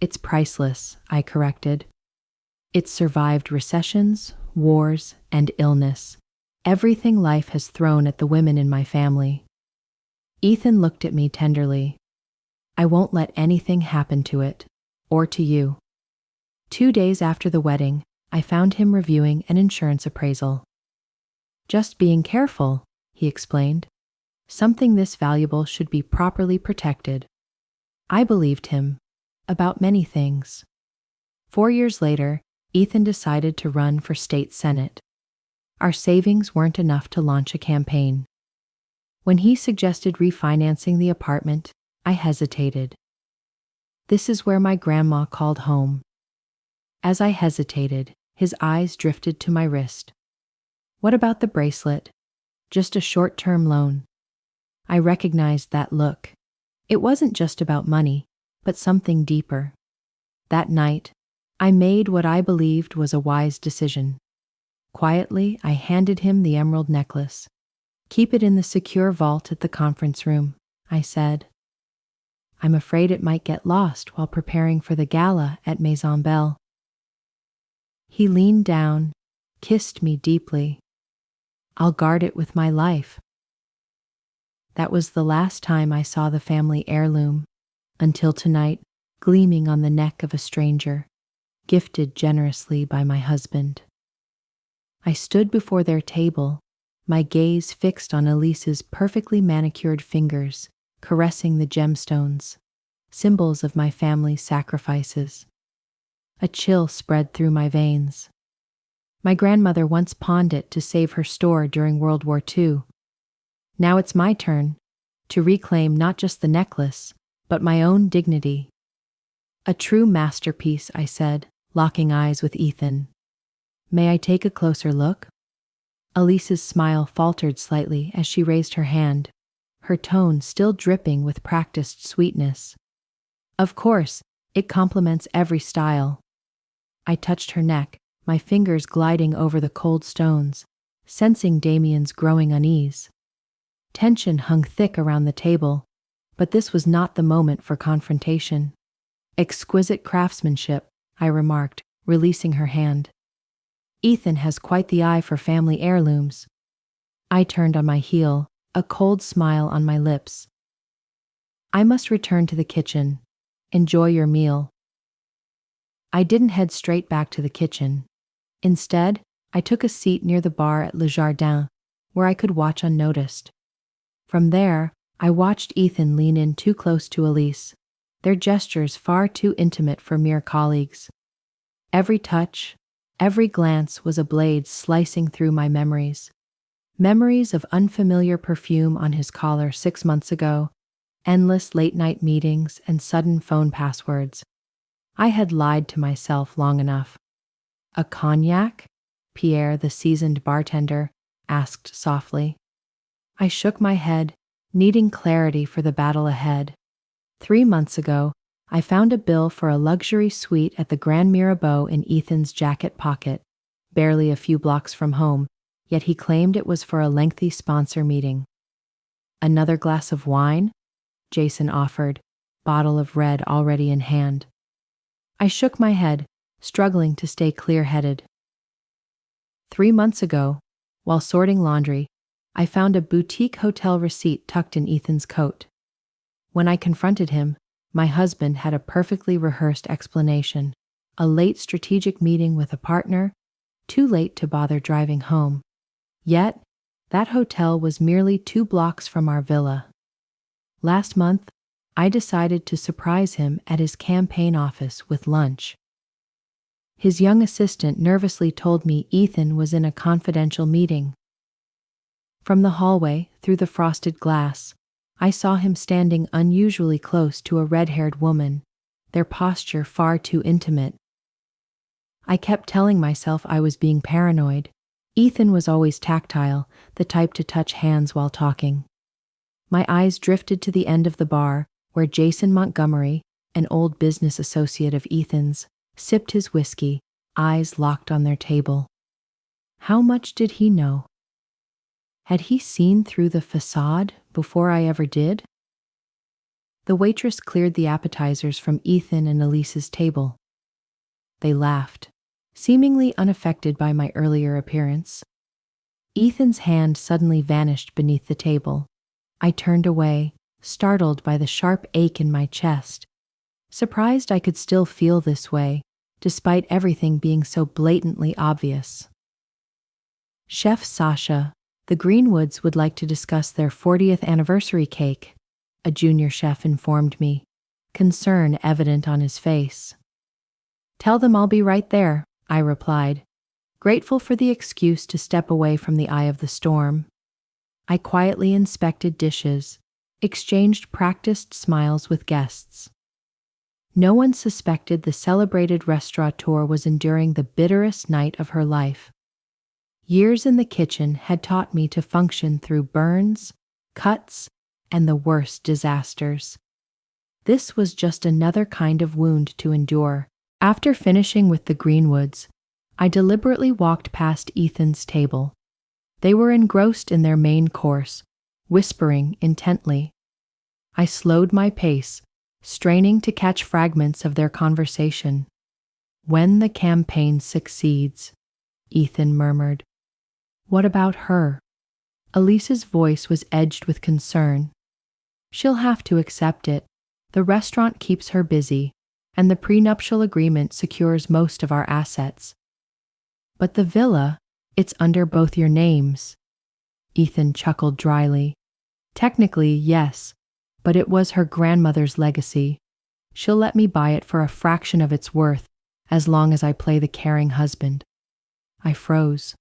It's priceless, I corrected. It's survived recessions, wars, and illness. Everything life has thrown at the women in my family. Ethan looked at me tenderly. I won't let anything happen to it, or to you. 2 days after the wedding, I found him reviewing an insurance appraisal. Just being careful, he explained. Something this valuable should be properly protected. I believed him, about many things. 4 years later, Ethan decided to run for state senate. Our savings weren't enough to launch a campaign. When he suggested refinancing the apartment, I hesitated. This is where my grandma called home. As I hesitated, his eyes drifted to my wrist. What about the bracelet? Just a short-term loan. I recognized that look. It wasn't just about money, but something deeper. That night, I made what I believed was a wise decision. Quietly, I handed him the emerald necklace. Keep it in the secure vault at the conference room, I said. I'm afraid it might get lost while preparing for the gala at Maison Belle. He leaned down, kissed me deeply. I'll guard it with my life. That was the last time I saw the family heirloom, until tonight, gleaming on the neck of a stranger, gifted generously by my husband. I stood before their table, my gaze fixed on Elise's perfectly manicured fingers, caressing the gemstones, symbols of my family's sacrifices. A chill spread through my veins. My grandmother once pawned it to save her store during World War II. Now it's my turn to reclaim not just the necklace, but my own dignity. A true masterpiece, I said, locking eyes with Ethan. May I take a closer look? Elise's smile faltered slightly as she raised her hand, her tone still dripping with practiced sweetness. Of course, it complements every style. I touched her neck, my fingers gliding over the cold stones, sensing Damien's growing unease. Tension hung thick around the table, but this was not the moment for confrontation. Exquisite craftsmanship, I remarked, releasing her hand. Ethan has quite the eye for family heirlooms. I turned on my heel, a cold smile on my lips. I must return to the kitchen. Enjoy your meal. I didn't head straight back to the kitchen. Instead, I took a seat near the bar at Le Jardin, where I could watch unnoticed. From there, I watched Ethan lean in too close to Elise, their gestures far too intimate for mere colleagues. Every touch, every glance was a blade slicing through my memories. Memories of unfamiliar perfume on his collar 6 months ago, endless late-night meetings, and sudden phone passwords. I had lied to myself long enough. A cognac? Pierre, the seasoned bartender, asked softly. I shook my head, needing clarity for the battle ahead. 3 months ago, I found a bill for a luxury suite at the Grand Mirabeau in Ethan's jacket pocket, barely a few blocks from home, yet he claimed it was for a lengthy sponsor meeting. Another glass of wine? Jason offered, bottle of red already in hand. I shook my head, struggling to stay clear-headed. 3 months ago, while sorting laundry, I found a boutique hotel receipt tucked in Ethan's coat. When I confronted him, my husband had a perfectly rehearsed explanation, a late strategic meeting with a partner, too late to bother driving home. Yet, that hotel was merely 2 blocks from our villa. Last month, I decided to surprise him at his campaign office with lunch. His young assistant nervously told me Ethan was in a confidential meeting. From the hallway, through the frosted glass, I saw him standing unusually close to a red-haired woman, their posture far too intimate. I kept telling myself I was being paranoid. Ethan was always tactile, the type to touch hands while talking. My eyes drifted to the end of the bar, where Jason Montgomery, an old business associate of Ethan's, sipped his whiskey, eyes locked on their table. How much did he know? Had he seen through the facade before I ever did? The waitress cleared the appetizers from Ethan and Elise's table. They laughed, seemingly unaffected by my earlier appearance. Ethan's hand suddenly vanished beneath the table. I turned away, startled by the sharp ache in my chest, surprised I could still feel this way, despite everything being so blatantly obvious. Chef Sasha, the Greenwoods would like to discuss their 40th anniversary cake, a junior chef informed me, concern evident on his face. Tell them I'll be right there, I replied, grateful for the excuse to step away from the eye of the storm. I quietly inspected dishes, exchanged practiced smiles with guests. No one suspected the celebrated restaurateur was enduring the bitterest night of her life. Years in the kitchen had taught me to function through burns, cuts, and the worst disasters. This was just another kind of wound to endure. After finishing with the Greenwoods, I deliberately walked past Ethan's table. They were engrossed in their main course, whispering intently. I slowed my pace, straining to catch fragments of their conversation. When the campaign succeeds, Ethan murmured. What about her? Elise's voice was edged with concern. She'll have to accept it. The restaurant keeps her busy, and the prenuptial agreement secures most of our assets. But the villa, it's under both your names. Ethan chuckled dryly. Technically, yes, but it was her grandmother's legacy. She'll let me buy it for a fraction of its worth, as long as I play the caring husband. I froze.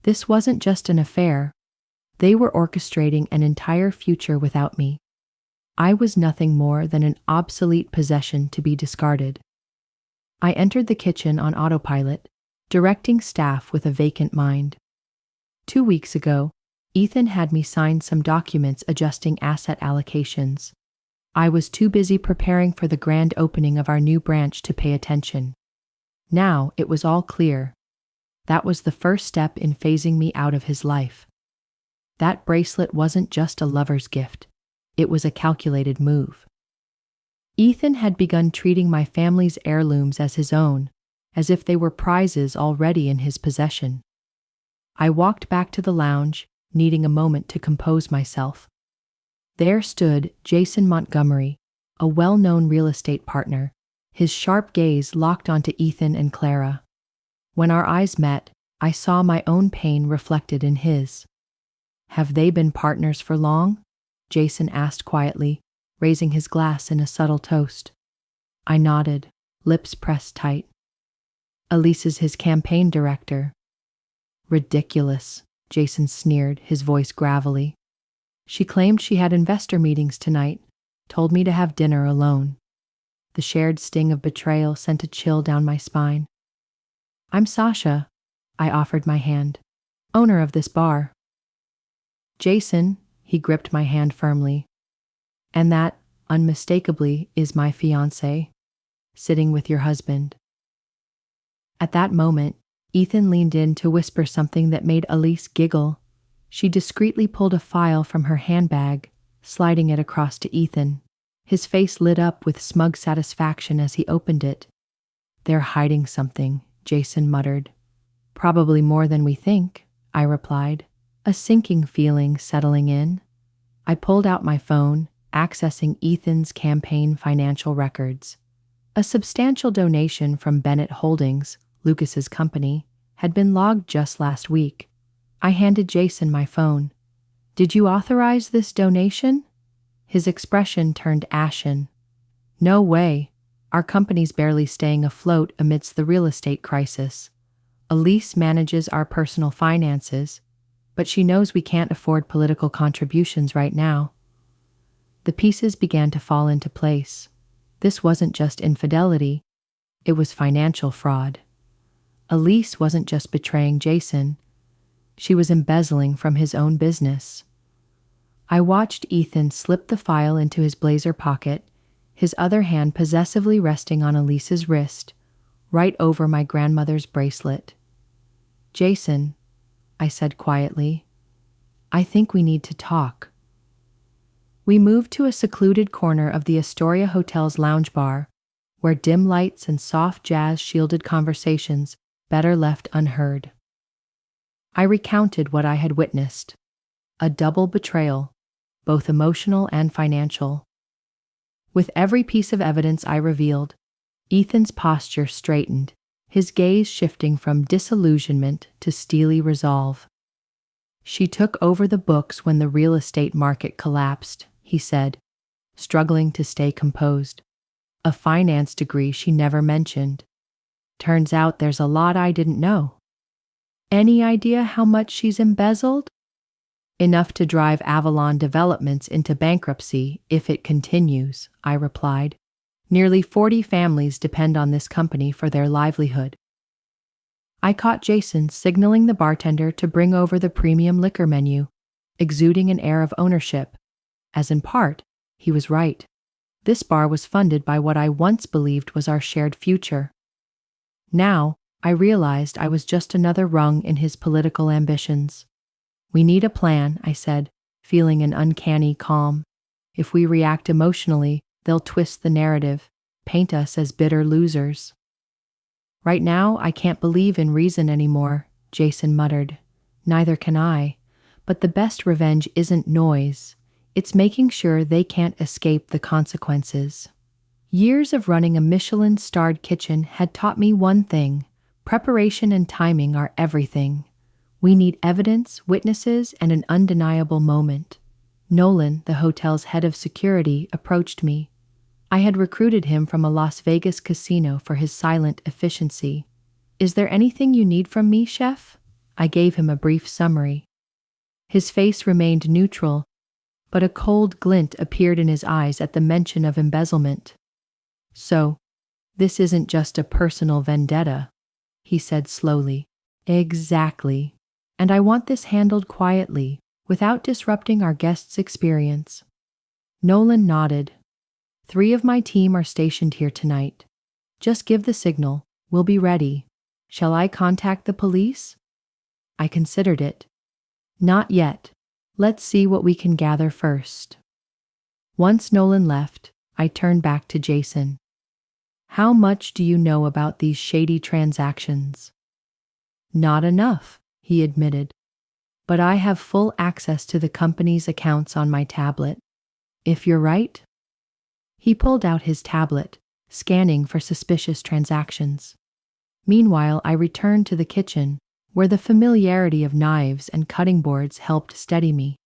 This wasn't just an affair. They were orchestrating an entire future without me. I was nothing more than an obsolete possession to be discarded. I entered the kitchen on autopilot, directing staff with a vacant mind. 2 weeks ago, Ethan had me sign some documents adjusting asset allocations. I was too busy preparing for the grand opening of our new branch to pay attention. Now it was all clear. That was the first step in phasing me out of his life. That bracelet wasn't just a lover's gift. It was a calculated move. Ethan had begun treating my family's heirlooms as his own, as if they were prizes already in his possession. I walked back to the lounge, needing a moment to compose myself. There stood Jason Montgomery, a well-known real estate partner, his sharp gaze locked onto Ethan and Clara. When our eyes met, I saw my own pain reflected in his. Have they been partners for long? Jason asked quietly, raising his glass in a subtle toast. I nodded, lips pressed tight. Elise is his campaign director. Ridiculous, Jason sneered, his voice gravelly. She claimed she had investor meetings tonight, told me to have dinner alone. The shared sting of betrayal sent a chill down my spine. I'm Sasha, I offered my hand, owner of this bar. Jason, he gripped my hand firmly. And that, unmistakably, is my fiancé, sitting with your husband. At that moment, Ethan leaned in to whisper something that made Elise giggle. She discreetly pulled a file from her handbag, sliding it across to Ethan. His face lit up with smug satisfaction as he opened it. They're hiding something, Jason muttered. Probably more than we think, I replied, a sinking feeling settling in. I pulled out my phone, accessing Ethan's campaign financial records. A substantial donation from Bennett Holdings, Lucas's company, had been logged just last week. I handed Jason my phone. Did you authorize this donation? His expression turned ashen. No way. Our company's barely staying afloat amidst the real estate crisis. Elise manages our personal finances, but she knows we can't afford political contributions right now. The pieces began to fall into place. This wasn't just infidelity, it was financial fraud. Elise wasn't just betraying Jason, she was embezzling from his own business. I watched Ethan slip the file into his blazer pocket, his other hand possessively resting on Elise's wrist, right over my grandmother's bracelet. Jason, I said quietly, I think we need to talk. We moved to a secluded corner of the Astoria Hotel's lounge bar, where dim lights and soft jazz shielded conversations better left unheard. I recounted what I had witnessed, a double betrayal, both emotional and financial. With every piece of evidence I revealed, Ethan's posture straightened, his gaze shifting from disillusionment to steely resolve. "She took over the books when the real estate market collapsed," he said, struggling to stay composed. "A finance degree she never mentioned. Turns out there's a lot I didn't know. Any idea how much she's embezzled?" "Enough to drive Avalon Developments into bankruptcy if it continues," I replied. "Nearly 40 families depend on this company for their livelihood." I caught Jason signaling the bartender to bring over the premium liquor menu, exuding an air of ownership, as in part, he was right. This bar was funded by what I once believed was our shared future. Now, I realized I was just another rung in his political ambitions. "We need a plan," I said, feeling an uncanny calm. "If we react emotionally, they'll twist the narrative, paint us as bitter losers." "Right now, I can't believe in reason anymore," Jason muttered. "Neither can I. But the best revenge isn't noise. It's making sure they can't escape the consequences." Years of running a Michelin-starred kitchen had taught me one thing: preparation and timing are everything. We need evidence, witnesses, and an undeniable moment. Nolan, the hotel's head of security, approached me. I had recruited him from a Las Vegas casino for his silent efficiency. "Is there anything you need from me, chef?" I gave him a brief summary. His face remained neutral, but a cold glint appeared in his eyes at the mention of embezzlement. "So, this isn't just a personal vendetta," he said slowly. "Exactly. And I want this handled quietly, without disrupting our guests' experience." Nolan nodded. "3 of my team are stationed here tonight. Just give the signal. We'll be ready. Shall I contact the police?" I considered it. "Not yet. Let's see what we can gather first." Once Nolan left, I turned back to Jason. "How much do you know about these shady transactions?" "Not enough," he admitted. "But I have full access to the company's accounts on my tablet. If you're right." He pulled out his tablet, scanning for suspicious transactions. Meanwhile, I returned to the kitchen, where the familiarity of knives and cutting boards helped steady me.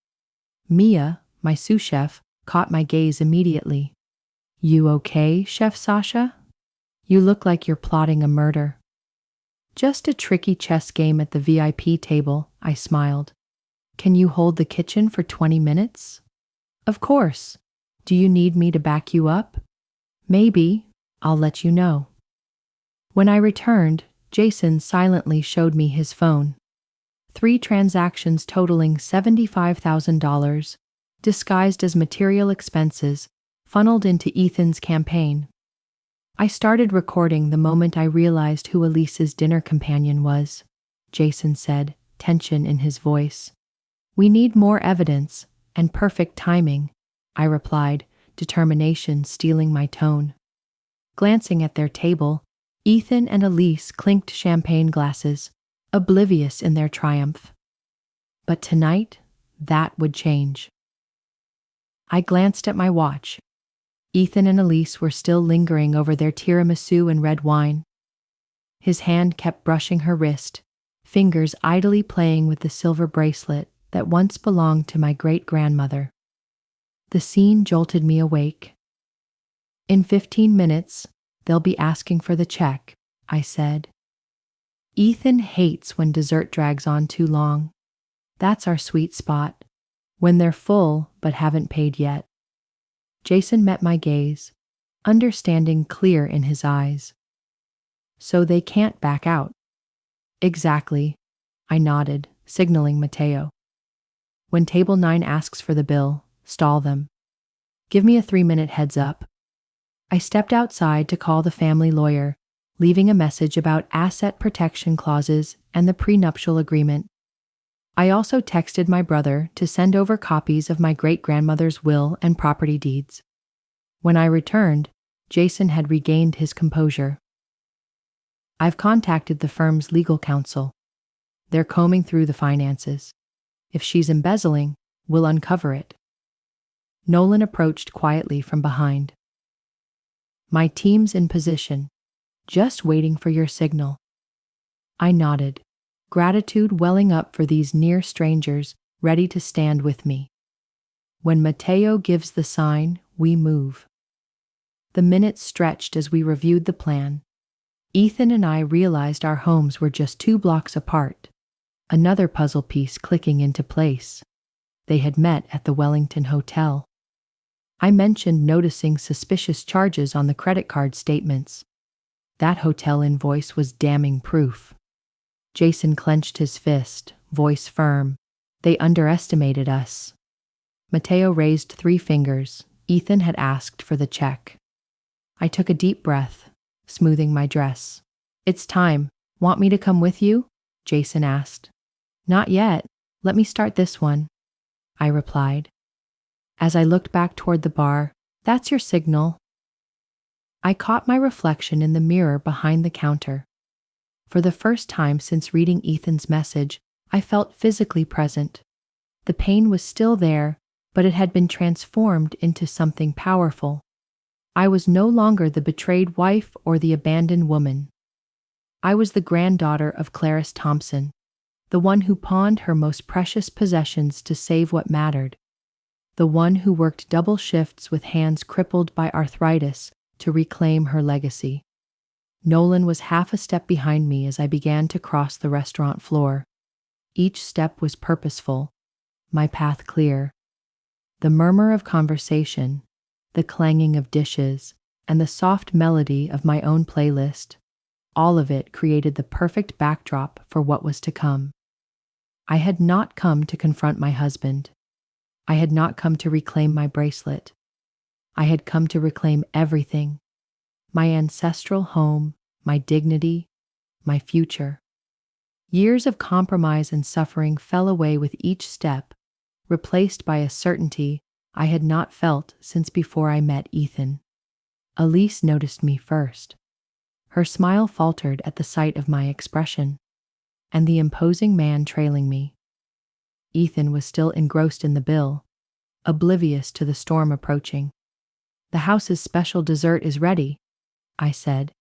Mia, my sous chef, caught my gaze immediately. "You okay, Chef Sasha? You look like you're plotting a murder." "Just a tricky chess game at the VIP table," I smiled. "Can you hold the kitchen for 20 minutes? "Of course. Do you need me to back you up?" "Maybe. I'll let you know." When I returned, Jason silently showed me his phone. 3 transactions totaling $75,000, disguised as material expenses, funneled into Ethan's campaign. I started recording the moment I realized who Elise's dinner companion was, Jason said, tension in his voice. "We need more evidence and perfect timing," I replied, determination stealing my tone. Glancing at their table, Ethan and Elise clinked champagne glasses, oblivious in their triumph. But tonight, that would change. I glanced at my watch. Ethan and Elise were still lingering over their tiramisu and red wine. His hand kept brushing her wrist, fingers idly playing with the silver bracelet that once belonged to my great-grandmother. The scene jolted me awake. "In 15 minutes, they'll be asking for the check," I said. Ethan hates when dessert drags on too long. That's our sweet spot, when they're full but haven't paid yet. Jason met my gaze, understanding clear in his eyes. "So they can't back out." "Exactly," I nodded, signaling Mateo. "When table 9 asks for the bill, stall them. Give me a 3-minute heads up." I stepped outside to call the family lawyer, leaving a message about asset protection clauses and the prenuptial agreement. I also texted my brother to send over copies of my great-grandmother's will and property deeds. When I returned, Jason had regained his composure. I've contacted the firm's legal counsel. They're combing through the finances. If she's embezzling, we'll uncover it. Nolan approached quietly from behind. My team's in position, just waiting for your signal. I nodded, gratitude welling up for these near strangers ready to stand with me. When Mateo gives the sign, we move. The minutes stretched as we reviewed the plan. Ethan and I realized our homes were just 2 blocks apart, another puzzle piece clicking into place. They had met at the Wellington Hotel. I mentioned noticing suspicious charges on the credit card statements. That hotel invoice was damning proof. Jason clenched his fist, voice firm. They underestimated us. Mateo raised 3 fingers. Ethan had asked for the check. I took a deep breath, smoothing my dress. It's time. Want me to come with you? Jason asked. Not yet. Let me start this one, I replied. As I looked back toward the bar, that's your signal. I caught my reflection in the mirror behind the counter. For the first time since reading Ethan's message, I felt physically present. The pain was still there, but it had been transformed into something powerful. I was no longer the betrayed wife or the abandoned woman. I was the granddaughter of Clarice Thompson, the one who pawned her most precious possessions to save what mattered, the one who worked double shifts with hands crippled by arthritis to reclaim her legacy. Nolan was half a step behind me as I began to cross the restaurant floor. Each step was purposeful, my path clear. The murmur of conversation, the clanging of dishes, and the soft melody of my own playlist, all of it created the perfect backdrop for what was to come. I had not come to confront my husband. I had not come to reclaim my bracelet. I had come to reclaim everything: my ancestral home, my dignity, my future. Years of compromise and suffering fell away with each step, replaced by a certainty I had not felt since before I met Ethan. Elise noticed me first. Her smile faltered at the sight of my expression, and the imposing man trailing me. Ethan was still engrossed in the bill, oblivious to the storm approaching. The house's special dessert is ready, I said,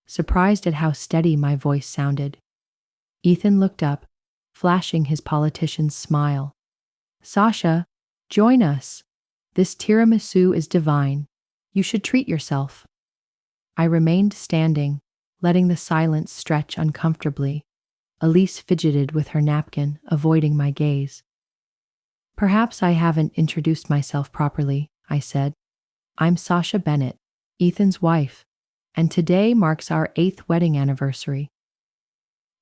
surprised at how steady my voice sounded. Ethan looked up, flashing his politician's smile. Sasha, join us. This tiramisu is divine. You should treat yourself. I remained standing, letting the silence stretch uncomfortably. Elise fidgeted with her napkin, avoiding my gaze. Perhaps I haven't introduced myself properly, I said. I'm Sasha Bennett, Ethan's wife, and today marks our 8th wedding anniversary.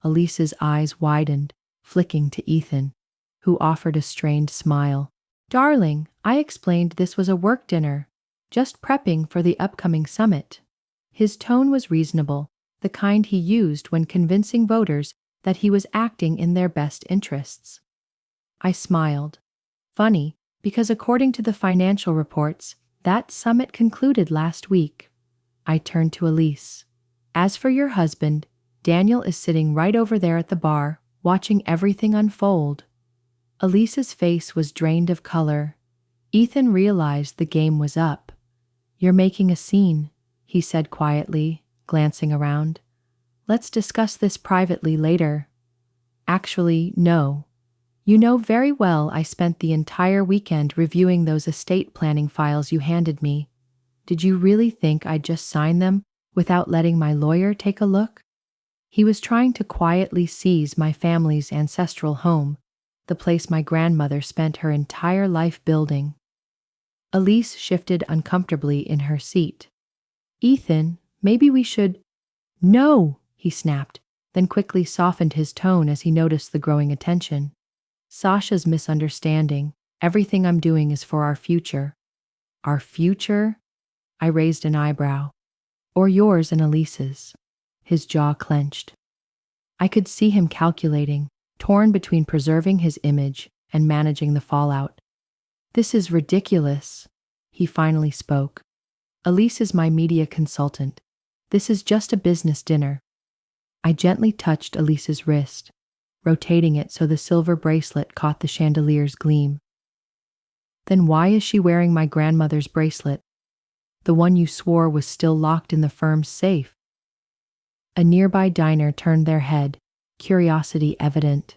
Elise's eyes widened, flicking to Ethan, who offered a strained smile. Darling, I explained this was a work dinner, just prepping for the upcoming summit. His tone was reasonable, the kind he used when convincing voters that he was acting in their best interests. I smiled. Funny, because according to the financial reports, that summit concluded last week. I turned to Elise. As for your husband, Daniel is sitting right over there at the bar, watching everything unfold. Elise's face was drained of color. Ethan realized the game was up. You're making a scene, he said quietly, glancing around. Let's discuss this privately later. Actually, no. You know very well I spent the entire weekend reviewing those estate planning files you handed me. Did you really think I'd just sign them without letting my lawyer take a look? He was trying to quietly seize my family's ancestral home, the place my grandmother spent her entire life building. Elise shifted uncomfortably in her seat. Ethan, maybe we should— No, he snapped, then quickly softened his tone as he noticed the growing attention. Sasha's misunderstanding. Everything I'm doing is for our future. Our future? I raised an eyebrow. Or yours and Elise's. His jaw clenched. I could see him calculating, torn between preserving his image and managing the fallout. "This is ridiculous," he finally spoke. "Elise is my media consultant. This is just a business dinner." I gently touched Elise's wrist, rotating it so the silver bracelet caught the chandelier's gleam. "Then why is she wearing my grandmother's bracelet? The one you swore was still locked in the firm's safe?" A nearby diner turned their head, curiosity evident.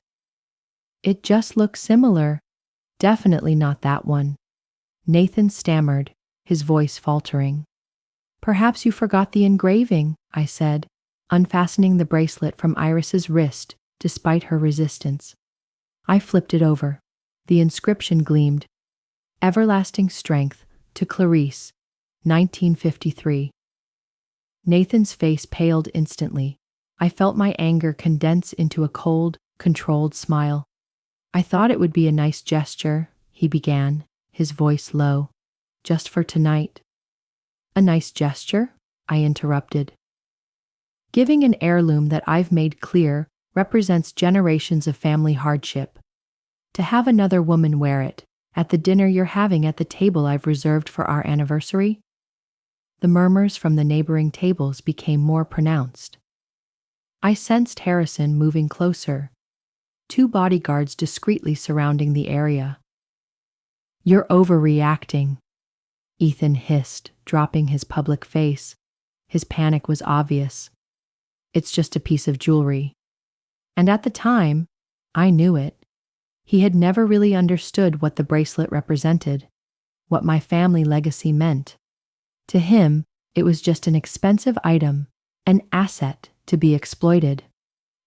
"It just looks similar. Definitely not that one." Nathan stammered, his voice faltering. "Perhaps you forgot the engraving," I said, unfastening the bracelet from Iris's wrist despite her resistance. I flipped it over. The inscription gleamed, "Everlasting strength to Clarice, 1953. Nathan's face paled instantly. I felt my anger condense into a cold, controlled smile. "I thought it would be a nice gesture," he began, his voice low. "Just for tonight." "A nice gesture?" I interrupted. "Giving an heirloom that I've made clear represents generations of family hardship. To have another woman wear it at the dinner you're having at the table I've reserved for our anniversary?" The murmurs from the neighboring tables became more pronounced. I sensed Harrison moving closer, 2 bodyguards discreetly surrounding the area. "You're overreacting," Ethan hissed, dropping his public face. His panic was obvious. "It's just a piece of jewelry." And at the time, I knew it. He had never really understood what the bracelet represented, what my family legacy meant. To him, it was just an expensive item, an asset to be exploited.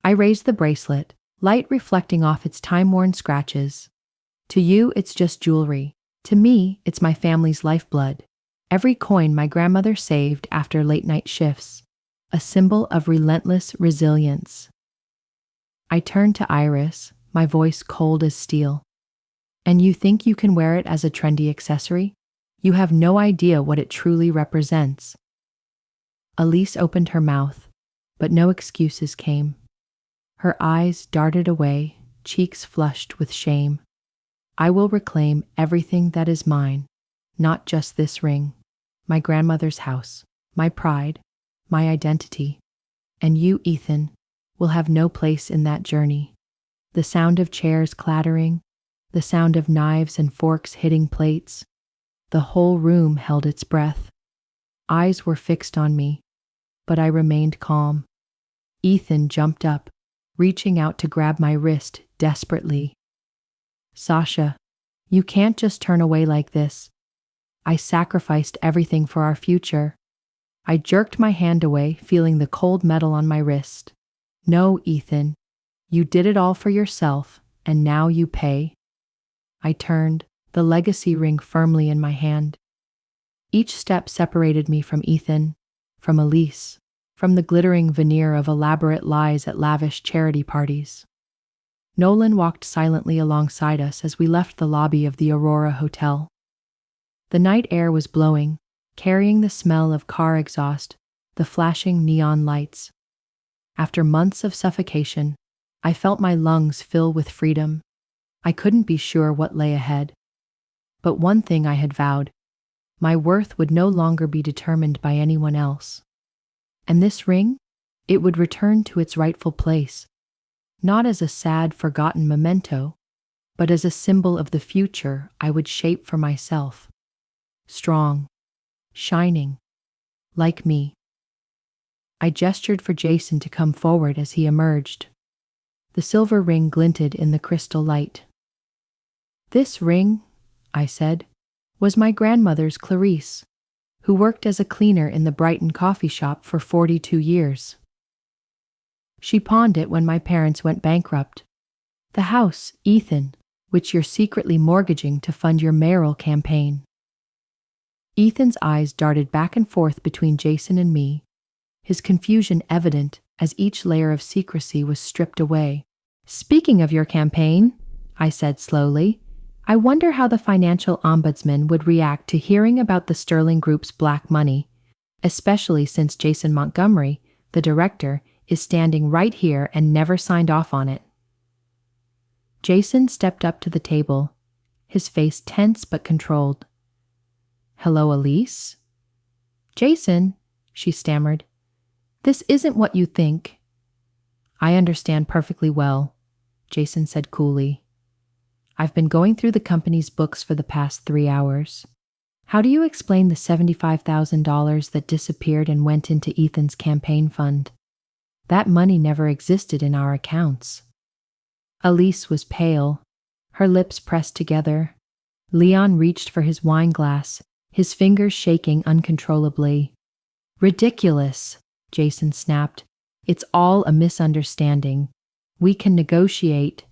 I raised the bracelet, light reflecting off its time-worn scratches. "To you, it's just jewelry. To me, it's my family's lifeblood. Every coin my grandmother saved after late-night shifts, a symbol of relentless resilience." I turned to Iris, my voice cold as steel. "And you think you can wear it as a trendy accessory? You have no idea what it truly represents." Elise opened her mouth, but no excuses came. Her eyes darted away, cheeks flushed with shame. "I will reclaim everything that is mine, not just this ring, my grandmother's house, my pride, my identity. And you, Ethan, will have no place in that journey." The sound of chairs clattering, the sound of knives and forks hitting plates. The whole room held its breath. Eyes were fixed on me, but I remained calm. Ethan jumped up, reaching out to grab my wrist desperately. "Sasha, you can't just turn away like this. I sacrificed everything for our future." I jerked my hand away, feeling the cold metal on my wrist. "No, Ethan, you did it all for yourself, and now you pay." I turned, the legacy ring firmly in my hand. Each step separated me from Ethan, from Elise, from the glittering veneer of elaborate lies at lavish charity parties. Nolan walked silently alongside us as we left the lobby of the Aurora Hotel. The night air was blowing, carrying the smell of car exhaust, the flashing neon lights. After months of suffocation, I felt my lungs fill with freedom. I couldn't be sure what lay ahead. But one thing I had vowed: my worth would no longer be determined by anyone else. And this ring? It would return to its rightful place, not as a sad, forgotten memento, but as a symbol of the future I would shape for myself. Strong, shining, like me. I gestured for Jason to come forward as he emerged. The silver ring glinted in the crystal light. "This ring," I said, "was my grandmother's, Clarice, who worked as a cleaner in the Brighton coffee shop for 42 years. She pawned it when my parents went bankrupt. The house, Ethan, which you're secretly mortgaging to fund your mayoral campaign." Ethan's eyes darted back and forth between Jason and me, his confusion evident as each layer of secrecy was stripped away. "Speaking of your campaign," I said slowly, "I wonder how the financial ombudsman would react to hearing about the Sterling Group's black money, especially since Jason Montgomery, the director, is standing right here and never signed off on it." Jason stepped up to the table, his face tense but controlled. "Hello, Elise?" "Jason," she stammered, "this isn't what you think." "I understand perfectly well," Jason said coolly. "I've been going through the company's books for the past 3 hours. How do you explain the $75,000 that disappeared and went into Ethan's campaign fund? That money never existed in our accounts." Elise was pale, her lips pressed together. Leon reached for his wine glass, his fingers shaking uncontrollably. "Ridiculous," Jason snapped. "It's all a misunderstanding. We can negotiate."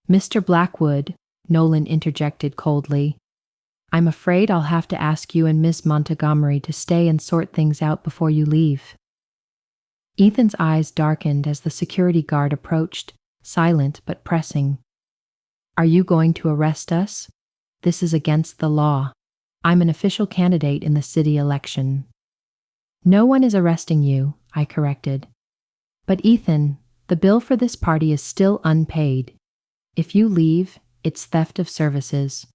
"Mr. Blackwood," Nolan interjected coldly, "I'm afraid I'll have to ask you and Miss Montgomery to stay and sort things out before you leave." Ethan's eyes darkened as the security guard approached, silent but pressing. "Are you going to arrest us? This is against the law. I'm an official candidate in the city election." "No one is arresting you," I corrected. "But Ethan, the bill for this party is still unpaid. If you leave, it's theft of services.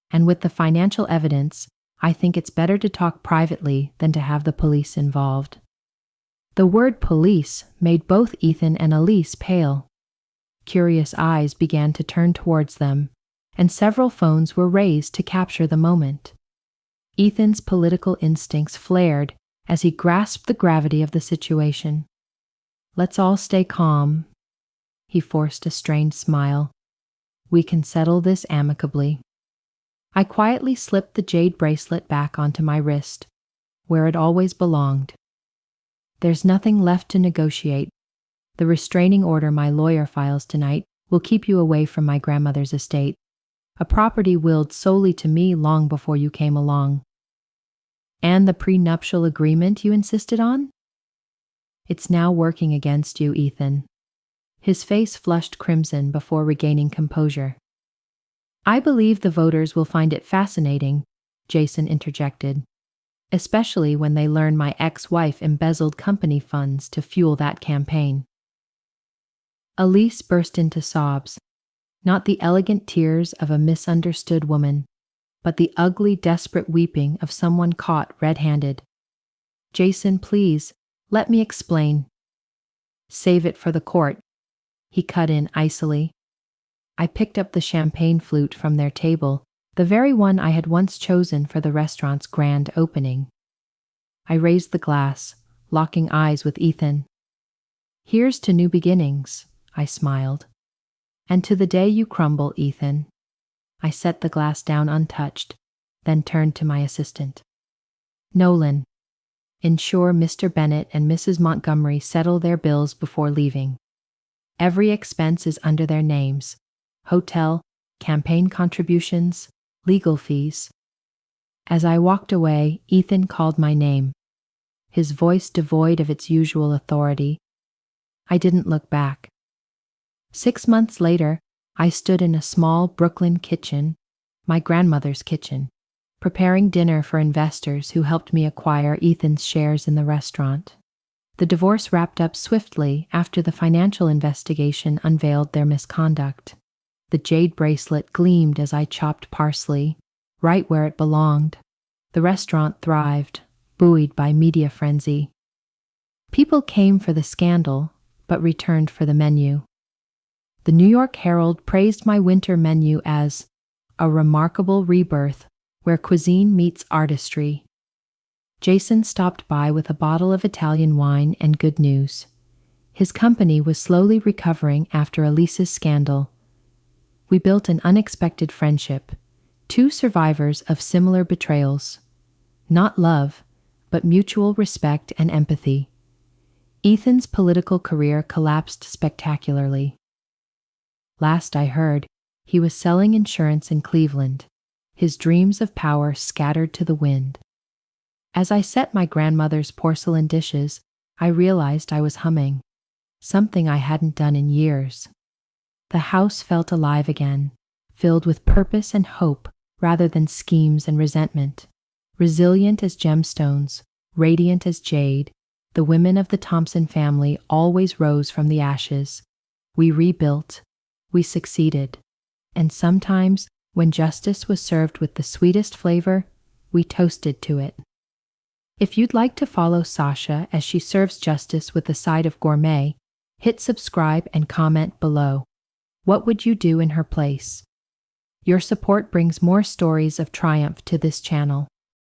And with the financial evidence, I think it's better to talk privately than to have the police involved." The word police made both Ethan and Elise pale. Curious eyes began to turn towards them, and several phones were raised to capture the moment. Ethan's political instincts flared as he grasped the gravity of the situation. "Let's all stay calm." He forced a strained smile. "We can settle this amicably." I quietly slipped the jade bracelet back onto my wrist, where it always belonged. "There's nothing left to negotiate. The restraining order my lawyer files tonight will keep you away from my grandmother's estate, a property willed solely to me long before you came along." "And the prenuptial agreement you insisted on?" "It's now working against you, Ethan." His face flushed crimson before regaining composure. "I believe the voters will find it fascinating," Jason interjected, "especially when they learn my ex-wife embezzled company funds to fuel that campaign." Elise burst into sobs, not the elegant tears of a misunderstood woman, but the ugly, desperate weeping of someone caught red-handed. "Jason, please, let me explain." "Save it for the court," he cut in icily. I picked up the champagne flute from their table, the very one I had once chosen for the restaurant's grand opening. I raised the glass, locking eyes with Ethan. "Here's to new beginnings," I smiled. "And to the day you crumble, Ethan." I set the glass down untouched, then turned to my assistant. "Nolan, ensure Mr. Bennett and Mrs. Montgomery settle their bills before leaving. Every expense is under their names: hotel, campaign contributions, legal fees." As I walked away, Ethan called my name, his voice devoid of its usual authority. I didn't look back. 6 months later, I stood in a small Brooklyn kitchen, my grandmother's kitchen, preparing dinner for investors who helped me acquire Ethan's shares in the restaurant. The divorce wrapped up swiftly after the financial investigation unveiled their misconduct. The jade bracelet gleamed as I chopped parsley, right where it belonged. The restaurant thrived, buoyed by media frenzy. People came for the scandal, but returned for the menu. The New York Herald praised my winter menu as a remarkable rebirth where cuisine meets artistry. Jason stopped by with a bottle of Italian wine and good news. His company was slowly recovering after Elise's scandal. We built an unexpected friendship, 2 survivors of similar betrayals. Not love, but mutual respect and empathy. Ethan's political career collapsed spectacularly. Last I heard, he was selling insurance in Cleveland, his dreams of power scattered to the wind. As I set my grandmother's porcelain dishes, I realized I was humming, something I hadn't done in years. The house felt alive again, filled with purpose and hope rather than schemes and resentment. Resilient as gemstones, radiant as jade, the women of the Thompson family always rose from the ashes. We rebuilt, we succeeded. And sometimes, when justice was served with the sweetest flavor, we toasted to it. If you'd like to follow Sasha as she serves justice with a side of gourmet, hit subscribe and comment below. What would you do in her place? Your support brings more stories of triumph to this channel.